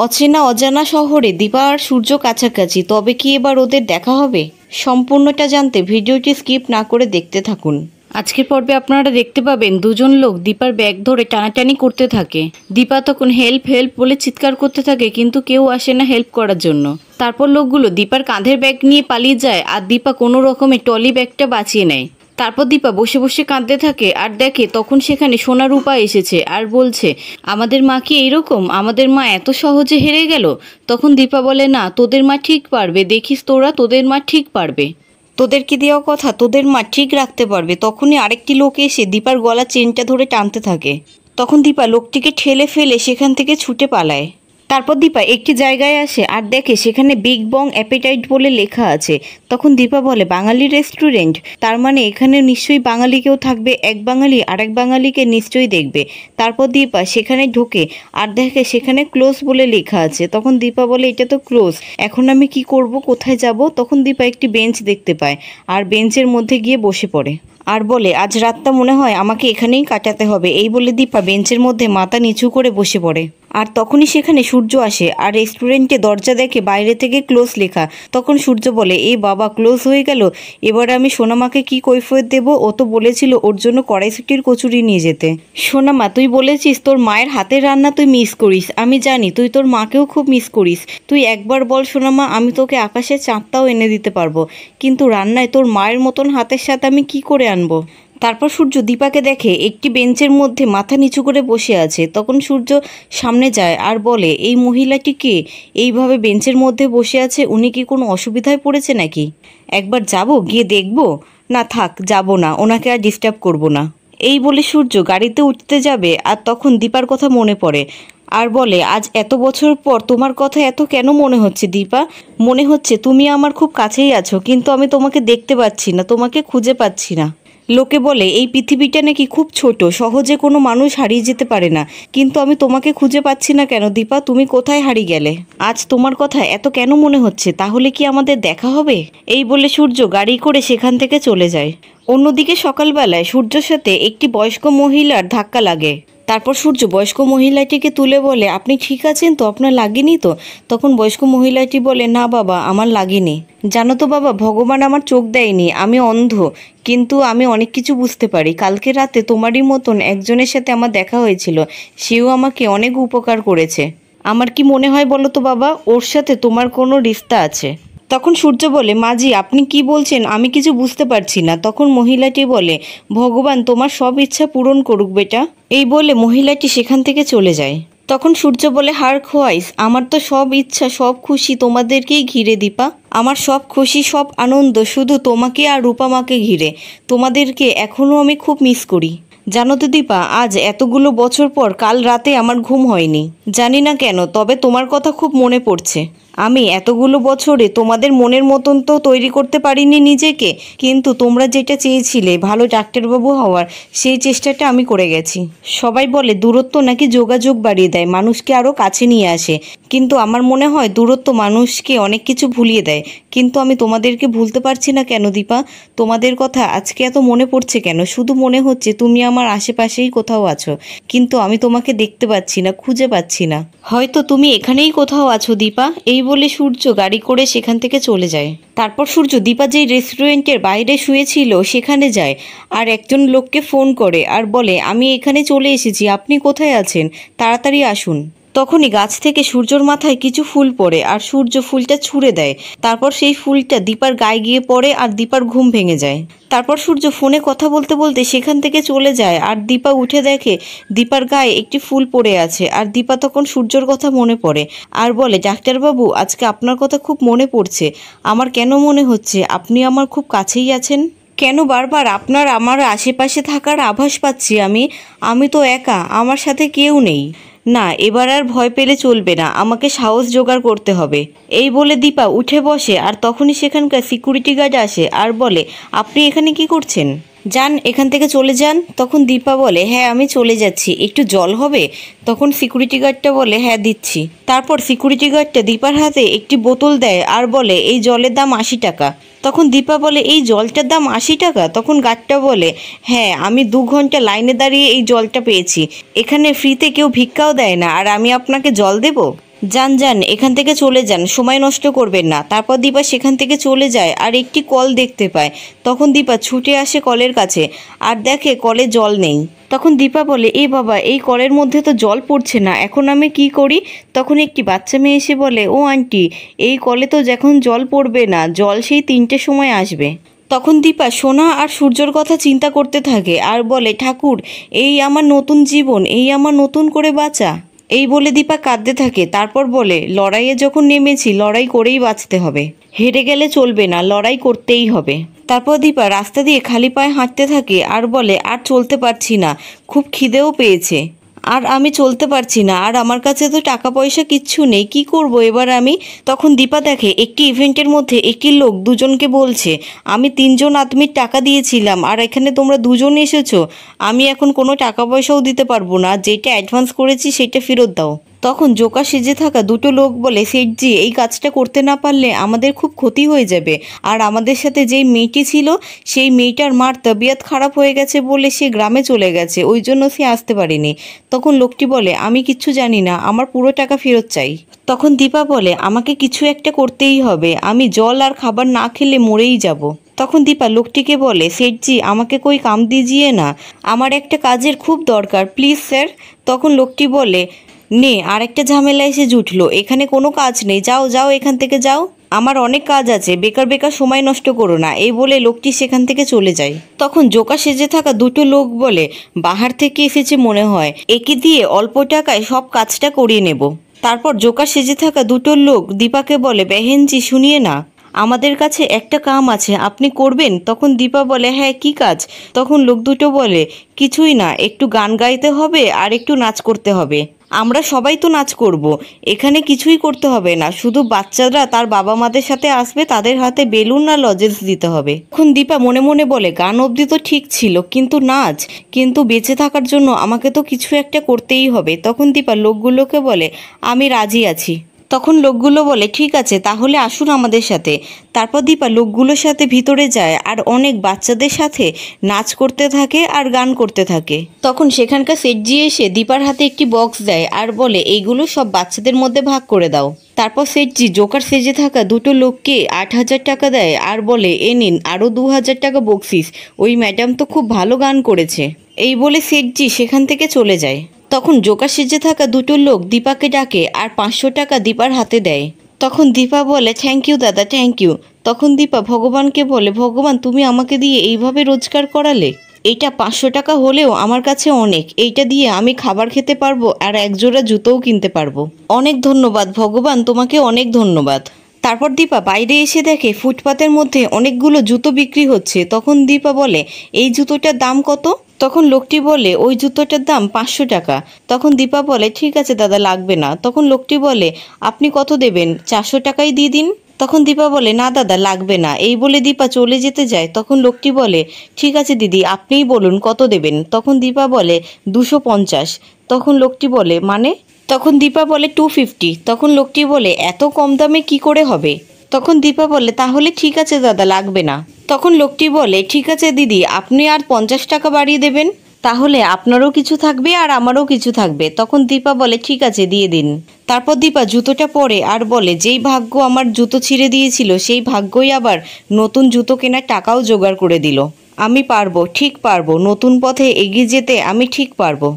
অচেনা অজানা শহরে দীপা আর সূর্য কাছাকাছি, তবে কি এবার ওদের দেখা হবে? সম্পূর্ণটা জানতে ভিডিওটি স্কিপ না করে দেখতে থাকুন। আজকের পর্বে আপনারা দেখতে পাবেন দুজন লোক দীপার ব্যাগ ধরে টানাটানি করতে থাকে। দীপা তখন হেল্প হেল্প বলে চিৎকার করতে থাকে, কিন্তু কেউ আসে না হেল্প করার জন্য। তারপর লোকগুলো দীপার কাঁধের ব্যাগ নিয়ে পালিয়ে যায় আর দীপা কোনো রকমে ট্রলি ব্যাগটা বাঁচিয়ে নেয়। তারপর দীপা বসে বসে কাঁদতে থাকে আর দেখে তখন সেখানে সোনা রূপা এসেছে আর বলছে, আমাদের মা কি এইরকম? আমাদের মা এত সহজে হেরে গেল? তখন দীপা বলে, না, তোদের মা ঠিক পারবে, দেখিস তোরা, তোদের মা ঠিক পারবে। তোদেরকে দেওয়া কথা তোদের মা ঠিক রাখতে পারবে। তখনই আরেকটি লোক এসে দীপার গলা চেনটা ধরে টানতে থাকে। তখন দীপা লোকটিকে ঠেলে ফেলে সেখান থেকে ছুটে পালায়। তারপর দীপা একটি জায়গায় আসে আর দেখে সেখানে বিগ বং অ্যাপেটাইট বলে লেখা আছে। তখন দীপা বলে, বাঙালি রেস্টুরেন্ট, তার মানে এখানে নিশ্চয়ই বাঙালি কেউ থাকবে, এক বাঙালি আরেক বাঙালিকে নিশ্চয়ই দেখবে। তারপর দীপা সেখানে ঢোকে আর দেখে সেখানে ক্লোজ বলে লেখা আছে। তখন দীপা বলে, এটা তো ক্লোজ, এখন আমি কি করব, কোথায় যাব? তখন দীপা একটি বেঞ্চ দেখতে পায় আর বেঞ্চের মধ্যে গিয়ে বসে পড়ে আর বলে, আজ রাতটা মনে হয় আমাকে এখানেই কাটাতে হবে। এই বলে দীপা বেঞ্চের মধ্যে মাথা নিচু করে বসে পড়ে। আর তখনই সেখানে সূর্য আসে আর রেস্টুরেন্টে দরজা দেখে বাইরে থেকে ক্লোজ লেখা। তখন সূর্য বলে, এই বাবা, ক্লোজ হয়ে গেল, এবার আমি সোনামাকে কি কৈফিয়ত দেব? ও তো বলেছিল ওর জন্য কড়াইশুটির কচুরি নিয়ে যেতে। সোনামা, তুই বলেছিস তোর মায়ের হাতের রান্না তুই মিস করিস, আমি জানি তুই তোর মাকেও খুব মিস করিস। তুই একবার বল সোনামা, আমি তোকে আকাশের চাঁদটাও এনে দিতে পারবো, কিন্তু রান্নায় তোর মায়ের মতন হাতের স্বাদ আমি কি করে আনবো? তারপর সূর্য দীপাকে দেখে একটি বেঞ্চের মধ্যে মাথা নিচু করে বসে আছে। তখন সূর্য সামনে যায় আর বলে, এই মহিলাটি কে? এইভাবে বেঞ্চের মধ্যে বসে আছে, উনি কি কোনো অসুবিধায় পড়েছে নাকি? একবার যাব, গিয়ে দেখব। না থাক, যাব না, ওনাকে আর ডিস্টার্ব করব না। এই বলে সূর্য গাড়িতে উঠতে যাবে আর তখন দীপার কথা মনে পড়ে আর বলে, আজ এত বছর পর তোমার কথা এত কেন মনে হচ্ছে দীপা? মনে হচ্ছে তুমি আমার খুব কাছেই আছো, কিন্তু আমি তোমাকে দেখতে পাচ্ছি না, তোমাকে খুঁজে পাচ্ছি না। লোকে বলে এই পৃথিবীটা নাকি খুব ছোট, সহজে কোনো মানুষ হারিয়ে যেতে পারে না, কিন্তু আমি তোমাকে খুঁজে পাচ্ছি না কেন দীপা? তুমি কোথায় হারিয়ে গেলে? আজ তোমার কথা এত কেন মনে হচ্ছে? তাহলে কি আমাদের দেখা হবে? এই বলে সূর্য গাড়ি করে সেখান থেকে চলে যায়। অন্যদিকে সকালবেলায় সূর্যর সাথে একটি বয়স্ক মহিলার ধাক্কা লাগে। তারপর সূর্য বয়স্ক মহিলাটিকে তুলে বলে, আপনি ঠিক আছেন তো? আপনার লাগেনি তো? তখন বয়স্ক মহিলাটি বলে, না বাবা, আমার লাগেনি। জানো তো বাবা, ভগবান আমার চোখ দেয়নি, আমি অন্ধ, কিন্তু আমি অনেক কিছু বুঝতে পারি। কালকে রাতে তোমারই মতন একজনের সাথে আমার দেখা হয়েছিল, সেও আমাকে অনেক উপকার করেছে। আমার কি মনে হয় বলো তো বাবা, ওর সাথে তোমার কোনো রিশতা আছে। তখন সূর্য বলে, মাজি আপনি কি বলছেন? আমি কিছু বুঝতে পারছি না। তখন মহিলাটি বলে, ভগবান তোমার সব ইচ্ছা পূরণ করুক বেটা। এই বলে মহিলাটি সেখান থেকে চলে যায়। তখন সূর্য বলে, হার খোয়াইস, আমার তো সব ইচ্ছা সব খুশি তোমাদেরকেই ঘিরে দীপা। আমার সব খুশি সব আনন্দ শুধু তোমাকে আর রূপামাকে ঘিরে। তোমাদেরকে এখনও আমি খুব মিস করি। জানো তো দীপা, আজ এতগুলো বছর পর কাল রাতে আমার ঘুম হয়নি, জানি না কেন, তবে তোমার কথা খুব মনে পড়ছে। আমি এতগুলো বছরে তোমাদের মনের মতন তো তৈরি করতে পারিনি নিজেকে, কিন্তু তোমরা যেটা চেয়েছিলে ভালো ডাক্তারবাবু হওয়ার, সেই চেষ্টাটা আমি করে গেছি। সবাই বলে দূরত্ব নাকি যোগাযোগ বাড়িয়ে দেয়, মানুষকে আরও কাছে নিয়ে আসে, কিন্তু আমার মনে হয় দূরত্ব মানুষকে অনেক কিছু ভুলিয়ে দেয়। কিন্তু আমি তোমাদেরকে ভুলতে পারছি না কেন দীপা? তোমাদের কথা আজকে এত মনে পড়ছে কেন? শুধু মনে হচ্ছে তুমি আমার আশেপাশেই কোথাও আছো, কিন্তু আমি তোমাকে দেখতে পাচ্ছি না, খুঁজে পাচ্ছি না। হয়তো তুমি এখানেই কোথাও আছো দীপা। এই বলে সূর্য গাড়ি করে সেখান থেকে চলে যায়। তারপর সূর্য দীপা যেই রেস্টুরেন্টের বাইরে শুয়েছিল সেখানে যায় আর একজন লোককে ফোন করে আর বলে, আমি এখানে চলে এসেছি, আপনি কোথায় আছেন? তাড়াতাড়ি আসুন। তখনই গাছ থেকে সূর্যর মাথায় কিছু ফুল পড়ে আর সূর্য ফুলটা ছুঁড়ে দেয়। তারপর সেই ফুলটা দীপার গায়ে গিয়ে পড়ে আর দীপার ঘুম ভেঙে যায়। তারপর সূর্য ফোনে কথা বলতে বলতে সেখান থেকে চলে যায় আর দীপা উঠে দেখে দীপার গায়ে একটি ফুল পড়ে আছে। আর দীপা তখন সূর্যর কথা মনে পড়ে আর বলে, ডাক্তারবাবু, আজকে আপনার কথা খুব মনে পড়ছে। আমার কেন মনে হচ্ছে আপনি আমার খুব কাছেই আছেন? কেন বারবার আপনার আমার আশেপাশে থাকার আভাস পাচ্ছি আমি তো একা, আমার সাথে কেউ নেই। না, এবার আর ভয় পেলে চলবে না, আমাকে সাহস জোগাড় করতে হবে। এই বলে দীপা উঠে বসে আর তখনই সেখানকার সিকিউরিটি গার্ড আসে আর বলে, আপনি এখানে কি করছেন? যান, এখান থেকে চলে যান। তখন দীপা বলে, হ্যাঁ আমি চলে যাচ্ছি, একটু জল হবে? তখন সিকিউরিটি গার্ডটা বলে, হ্যাঁ দিচ্ছি। তারপর সিকিউরিটি গার্ডটা দীপার হাতে একটি বোতল দেয় আর বলে, এই জলের দাম 80 টাকা। তখন দীপা বলে, এই জলটার দাম 80 টাকা? তখন গার্ডটা বলে, হ্যাঁ, আমি 2 ঘন্টা লাইনে দাঁড়িয়ে এই জলটা পেয়েছি, এখানে ফ্রিতে কেউ ভিক্ষাও দেয় না, আর আমি আপনাকে জল দেব? যান যান, এখান থেকে চলে যান, সময় নষ্ট করবেন না। তারপর দীপা সেখান থেকে চলে যায় আর একটি কল দেখতে পায়। তখন দীপা ছুটে আসে কলের কাছে আর দেখে কলে জল নেই। তখন দীপা বলে, এ বাবা, এই কলের মধ্যে তো জল পড়ছে না, এখন আমি কি করি? তখন একটি বাচ্চা মেয়ে এসে বলে, ও আন্টি, এই কলে তো এখন জল পড়বে না, জল সেই 3টের সময় আসবে। তখন দীপা সোনা আর সূর্যর কথা চিন্তা করতে থাকে আর বলে, ঠাকুর, এই আমার নতুন জীবন, এই আমার নতুন করে বাঁচা। এই বলে দীপা কাঁদতে থাকে। তারপর বলে, লড়াইয়ে যখন নেমেছি লড়াই করেই বাঁচতে হবে, হেরে গেলে চলবে না, লড়াই করতেই হবে। তারপর দীপা রাস্তা দিয়ে খালি পায়ে হাঁটতে থাকে আর বলে, আর চলতে পারছি না, খুব খিদেও পেয়েছে, আর আমি চলতে পারছি না, আর আমার কাছে তো টাকা পয়সা কিচ্ছু নেই, কি করব এবার আমি? তখন দীপা দেখে একটি ইভেন্টের মধ্যে একটি লোক দুজনকে বলছে, আমি 3জন আদমির টাকা দিয়েছিলাম আর এখানে তোমরা 2জন এসেছো, আমি এখন কোনো টাকা পয়সাও দিতে পারবো না, যেটা অ্যাডভান্স করেছি সেটা ফেরত দাও। তখন জোকা সেজে থাকা 2টো লোক বলে, সেঠজি, এই কাজটা করতে না পারলে আমাদের খুব ক্ষতি হয়ে যাবে, আর আমাদের সাথে যেই মেয়েটি ছিল সেই মেয়েটার মার তবিয়ত খারাপ হয়ে গেছে বলে সে গ্রামে চলে গেছে, ওই জন্য সে আসতে পারেনি। তখন লোকটি বলে, আমি কিচ্ছু জানি না, আমার পুরো টাকা ফেরত চাই। তখন দীপা বলে, আমাকে কিছু একটা করতেই হবে, আমি জল আর খাবার না খেলে মরেই যাব। তখন দীপা লোকটিকে বলে, সেঠজি, আমাকে কই কাম দিজিয়ে না, আমার একটা কাজের খুব দরকার, প্লিজ স্যার। তখন লোকটি বলে, নে, আর একটা ঝামেলা এসে জুটলো, এখানে কোনো কাজ নেই, যাও যাও, এখান থেকে যাও, আমার অনেক কাজ আছে, বেকার বেকার সময় নষ্ট করো না। এই বলে লোকটি সেখান থেকে চলে যায়। তখন জোকা সেজে থাকা 2টো লোক বলে, বাহার থেকে এসেছে মনে হয়, একে দিয়ে অল্প টাকায় সব কাজটা করিয়ে নেব। তারপর জোকা সেজে থাকা 2টো লোক দীপাকে বলে, বেহেনজি, শুনিয়ে না, আমাদের কাছে একটা কাম আছে, আপনি করবেন? তখন দীপা বলে, হ্যাঁ, কি কাজ? তখন লোক 2টো বলে, কিছুই না, একটু গান গাইতে হবে আর একটু নাচ করতে হবে, আমরা সবাই তো নাচ করব, এখানে কিছুই করতে হবে না, শুধু বাচ্চারা তার বাবা মাদের সাথে আসবে, তাদের হাতে বেলুন আর লজেন্স দিতে হবে। তখন দীপা মনে মনে বলে, গান অবধি তো ঠিক ছিল, কিন্তু নাচ, কিন্তু বেঁচে থাকার জন্য আমাকে তো কিছু একটা করতেই হবে। তখন দীপা লোকগুলোকে বলে, আমি রাজি আছি। তখন লোকগুলো বলে, ঠিক আছে, তাহলে আসুন আমাদের সাথে। তারপর দীপা লোকগুলোর সাথে ভিতরে যায় আর অনেক বাচ্চাদের সাথে নাচ করতে থাকে আর গান করতে থাকে। তখন সেখানকার সেটজি এসে দীপার হাতে একটি বক্স দেয় আর বলে, এইগুলো সব বাচ্চাদের মধ্যে ভাগ করে দাও। তারপর সেটজি জোকার সেজে থাকা 2টো লোককে 8,000 টাকা দেয় আর বলে, এ নিন আরও 2,000 টাকা বকশিস, ওই ম্যাডাম তো খুব ভালো গান করেছে। এই বলে সেটজি সেখান থেকে চলে যায়। তখন জোকা সেজে থাকা 2টো লোক দীপাকে ডাকে আর 500 টাকা দীপার হাতে দেয়। তখন দীপা বলে, থ্যাংক ইউ দাদা, থ্যাংক ইউ। তখন দীপা ভগবানকে বলে, ভগবান, তুমি আমাকে দিয়ে এইভাবে রোজগার করালে, এইটা 500 টাকা হলেও আমার কাছে অনেক, এইটা দিয়ে আমি খাবার খেতে পারবো আর একজোড়া জুতোও কিনতে পারবো, অনেক ধন্যবাদ ভগবান, তোমাকে অনেক ধন্যবাদ। তারপর দীপা বাইরে এসে দেখে ফুটপাতের মধ্যে অনেকগুলো জুতো বিক্রি হচ্ছে। তখন দীপা বলে, এই জুতোটার দাম কত? তখন লোকটি বলে, ওই জুতোটার দাম 500 টাকা। তখন দীপা বলে, ঠিক আছে দাদা, লাগবে না। তখন লোকটি বলে, আপনি কত দেবেন? 400 টাকাই দিয়ে দিন। তখন দীপা বলে, না দাদা, লাগবে না। এই বলে দীপা চলে যেতে যায়। তখন লোকটি বলে, ঠিক আছে দিদি, আপনিই বলুন কত দেবেন। তখন দীপা বলে, 250। তখন লোকটি বলে, মানে? তখন দীপা বলে, 250। তখন লোকটি বলে, এত কম দামে কি করে হবে? তখন দীপা বলে, তাহলে ঠিক আছে দাদা, লাগবে না। তখন লোকটি বলে, ঠিক আছে দিদি, আপনি আর 50 টাকা বাড়িয়ে দেবেন, তাহলে আপনারও কিছু থাকবে আর আমারও কিছু থাকবে। তখন দীপা বলে, ঠিক আছে, দিয়ে দিন। তারপর দীপা জুতোটা পরে আর বলে, যেই ভাগ্য আমার জুতো ছিঁড়ে দিয়েছিল সেই ভাগ্যই আবার নতুন জুতো কেনার টাকাও জোগাড় করে দিল। আমি পারবো, ঠিক পারবো, নতুন পথে এগিয়ে যেতে আমি ঠিক পারবো।